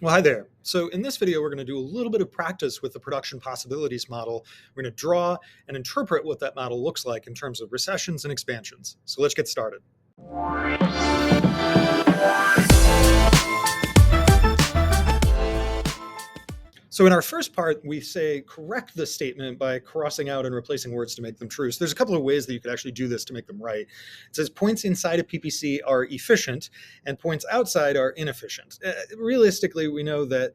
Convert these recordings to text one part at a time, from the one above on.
Well, hi there. So in this video, we're going to do a little bit of practice with the production possibilities model. We're going to draw and interpret what that model looks like in terms of recessions and expansions. So let's get started. So in our first part, we say correct the statement by crossing out and replacing words to make them true. So there's a couple of ways that you could actually do this to make them right. It says points inside a PPC are efficient and points outside are inefficient. Realistically, we know that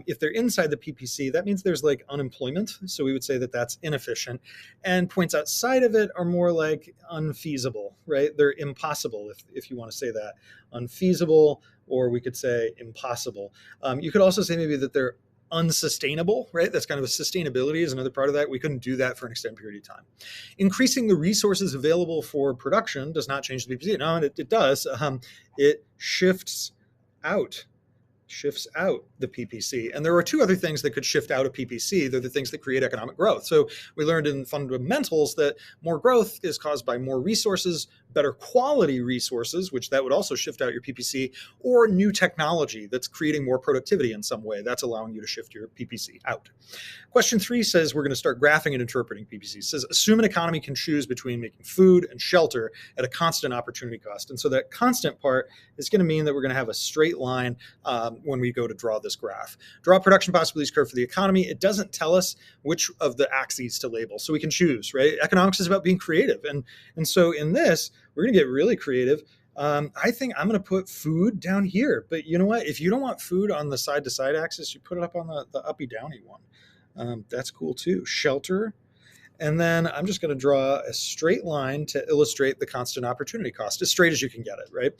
if they're inside the PPC, that means there's like unemployment. So we would say that that's inefficient. And points outside of it are more like unfeasible, right? They're impossible, if you want to say that. Unfeasible, or we could say impossible. You could also say maybe that they're unsustainable, right? That's kind of a sustainability is another part of that. We couldn't do that for an extended period of time. Increasing the resources available for production does not change the PPC. No, it does. It shifts out the PPC. And there are two other things that could shift out of PPC. They're the things that create economic growth. So we learned in fundamentals that more growth is caused by more resources, better quality resources, which that would also shift out your PPC, or new technology that's creating more productivity in some way. That's allowing you to shift your PPC out. Question 3 says we're going to start graphing and interpreting PPC. It says assume an economy can choose between making food and shelter at a constant opportunity cost. And so that constant part is going to mean that we're going to have a straight line when we go to draw this graph. Draw a production possibilities curve for the economy. It doesn't tell us which of the axes to label, so we can choose, right? Economics is about being creative. And so in this, we're going to get really creative. I think I'm going to put food down here. But you know what? If you don't want food on the side-to-side axis, you put it up on the uppy-downy one. That's cool too. Shelter. And then I'm just going to draw a straight line to illustrate the constant opportunity cost, as straight as you can get it, right?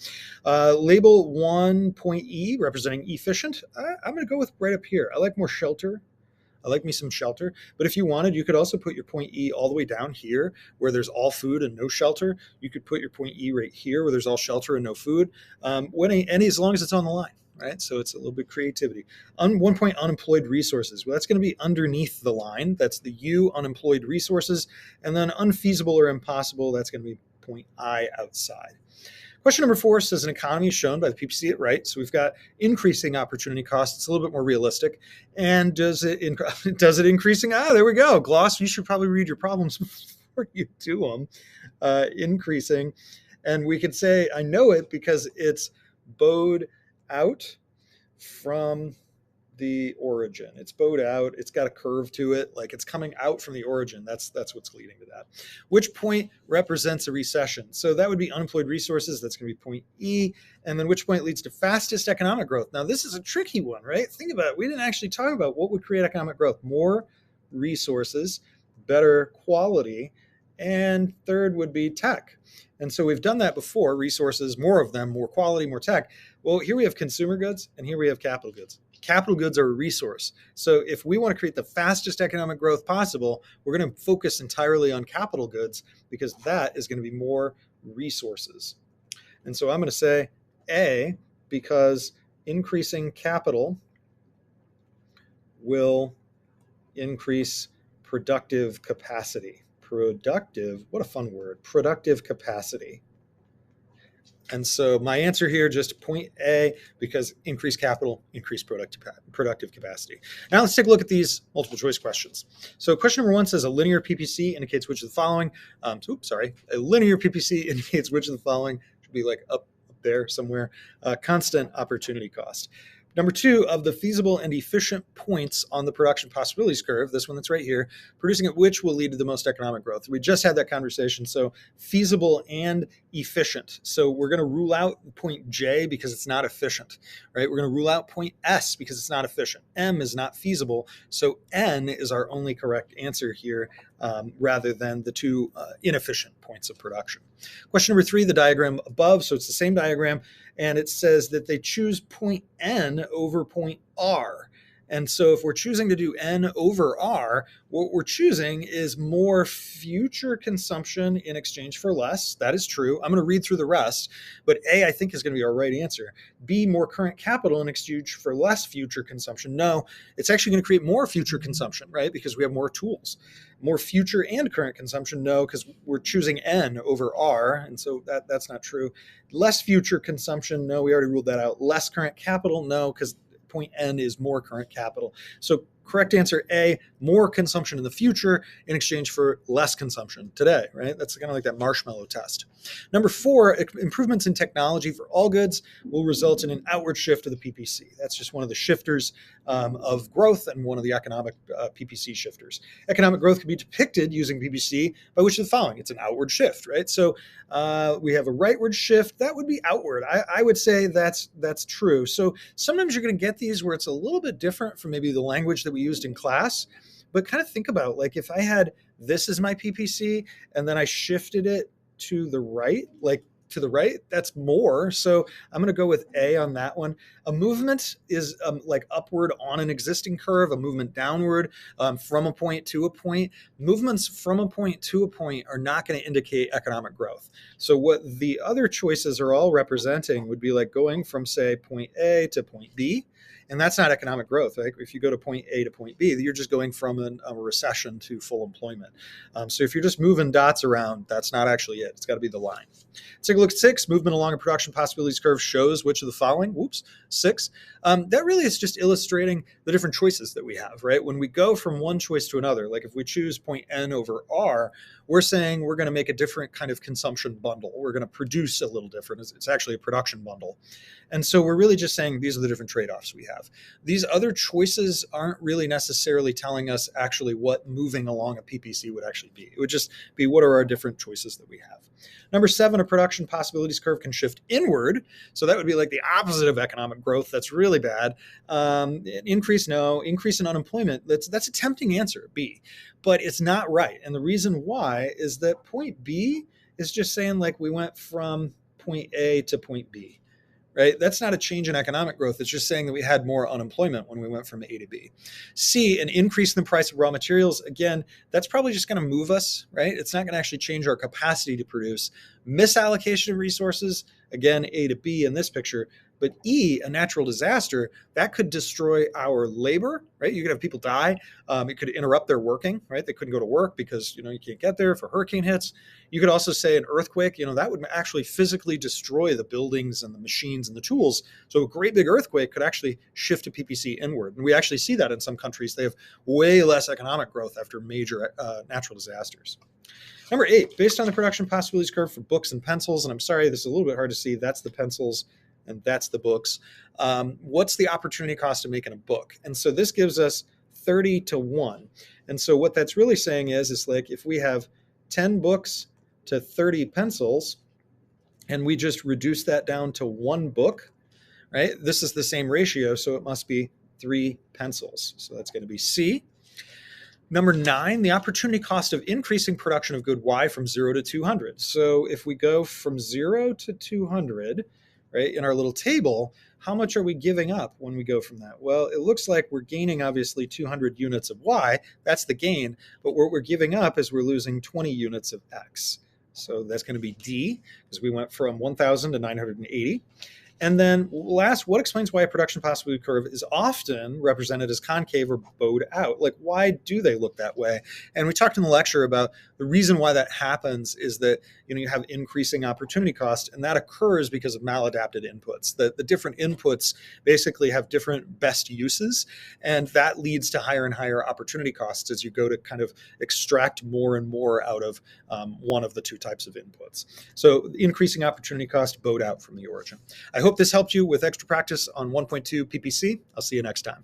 Label one point E, representing efficient. I'm going to go with right up here. I like more shelter. I like me some shelter. But if you wanted, you could also put your point E all the way down here where there's all food and no shelter. You could put your point E right here where there's all shelter and no food. As long as it's on the line. Right, so it's a little bit creativity. 1 point unemployed resources. Well, that's going to be underneath the line. That's the U unemployed resources, and then unfeasible or impossible. That's going to be point I outside. Question number 4 says an economy is shown by the PPC at right. So we've got increasing opportunity costs. It's a little bit more realistic. And does it increasing? There we go. Gloss. You should probably read your problems before you do them. Increasing, and we could say I know it because it's bowed out from the origin. It's bowed out. It's got a curve to it, like it's coming out from the origin. That's what's leading to that. Which point represents a recession? So that would be unemployed resources. That's going to be point E. And then which point leads to fastest economic growth? Now, this is a tricky one, right? Think about it. We didn't actually talk about what would create economic growth. More resources, better quality, and third would be tech. And so we've done that before, resources, more of them, more quality, more tech. Well, here we have consumer goods and here we have capital goods. Capital goods are a resource. So if we want to create the fastest economic growth possible, we're going to focus entirely on capital goods because that is going to be more resources. And so I'm going to say A, because increasing capital will increase productive capacity. Productive, what a fun word, productive capacity. And so my answer here, just point A, because increased capital, increased productive capacity. Now let's take a look at these multiple choice questions. So question number 1 says a linear PPC indicates which of the following, a linear PPC indicates which of the following, should be like up there somewhere, constant opportunity cost. Number 2, of the feasible and efficient points on the production possibilities curve, this one that's right here, producing at which will lead to the most economic growth. We just had that conversation. So feasible and efficient. So we're going to rule out point J because it's not efficient, right? We're going to rule out point S because it's not efficient. M is not feasible. So N is our only correct answer here, rather than the two inefficient points of production. Question number 3, the diagram above. So it's the same diagram. And it says that they choose point N over point R. And so if we're choosing to do N over R, what we're choosing is more future consumption in exchange for less. That is true. I'm going to read through the rest, but A, I think, is going to be our right answer. B, more current capital in exchange for less future consumption. No, it's actually going to create more future consumption, right? Because we have more tools. More future and current consumption. No, because we're choosing N over R. And so that's not true. Less future consumption. No, we already ruled that out. Less current capital. No, because point N is more current capital. So correct answer A, more consumption in the future in exchange for less consumption today, right? That's kind of like that marshmallow test. Number 4, improvements in technology for all goods will result in an outward shift of the PPC. That's just one of the shifters of growth and one of the economic PPC shifters. Economic growth can be depicted using PPC by which of the following. It's an outward shift, right? So we have a rightward shift. That would be outward. I would say that's true. So sometimes you're going to get these where it's a little bit different from maybe the language that we used in class. But kind of think about, like, if I had this as my PPC and then I shifted it to the right, like to the right, that's more. So I'm going to go with A on that one. A movement is like upward on an existing curve, a movement downward from a point to a point. Movements from a point to a point are not going to indicate economic growth. So what the other choices are all representing would be like going from, say, point A to point B. And that's not economic growth. Right? If you go to point A to point B, you're just going from a recession to full employment. So if you're just moving dots around, that's not actually it. It's got to be the line. Let's take a look at 6. Movement along a production possibilities curve shows which of the following. 6. That really is just illustrating the different choices that we have, right? When we go from one choice to another, like if we choose point N over R, we're saying we're going to make a different kind of consumption bundle. We're going to produce a little different. It's actually a production bundle. And so we're really just saying these are the different trade-offs we have. These other choices aren't really necessarily telling us actually what moving along a PPC would actually be. It would just be what are our different choices that we have. Number 7, a production possibilities curve can shift inward. So that would be like the opposite of economic growth. That's really bad. Increase, no. Increase in unemployment. That's a tempting answer, B. But it's not right. And the reason why is that point B is just saying like we went from point A to point B. Right? That's not a change in economic growth. It's just saying that we had more unemployment when we went from A to B. C, an increase in the price of raw materials. Again, that's probably just going to move us, right? It's not going to actually change our capacity to produce. Misallocation of resources. Again, A to B in this picture. But E, a natural disaster, that could destroy our labor, right? You could have people die. It could interrupt their working, right? They couldn't go to work because, you can't get there if a hurricane hits. You could also say an earthquake, that would actually physically destroy the buildings and the machines and the tools. So a great big earthquake could actually shift a PPC inward. And we actually see that in some countries. They have way less economic growth after major natural disasters. Number 8, based on the production possibilities curve for books and pencils, and I'm sorry, this is a little bit hard to see. That's the pencils and that's the books. What's the opportunity cost of making a book? And so this gives us 30 to 1. And so what that's really saying is like if we have 10 books to 30 pencils, and we just reduce that down to 1 book, right? This is the same ratio, so it must be 3 pencils. So that's going to be C. Number 9, the opportunity cost of increasing production of good Y from 0 to 200. So if we go from 0 to 200, right, in our little table, how much are we giving up when we go from that? Well, it looks like we're gaining obviously 200 units of Y. That's the gain. But what we're giving up is we're losing 20 units of X. So that's going to be D, because we went from 1,000 to 980. And then last, what explains why a production possibility curve is often represented as concave or bowed out? Like, why do they look that way? And we talked in the lecture about the reason why that happens is that, you have increasing opportunity cost, and that occurs because of maladapted inputs. The different inputs basically have different best uses, and that leads to higher and higher opportunity costs as you go to kind of extract more and more out of one of the 2 types of inputs. So increasing opportunity cost bowed out from the origin. I hope this helped you with extra practice on 1.2 PPC. I'll see you next time.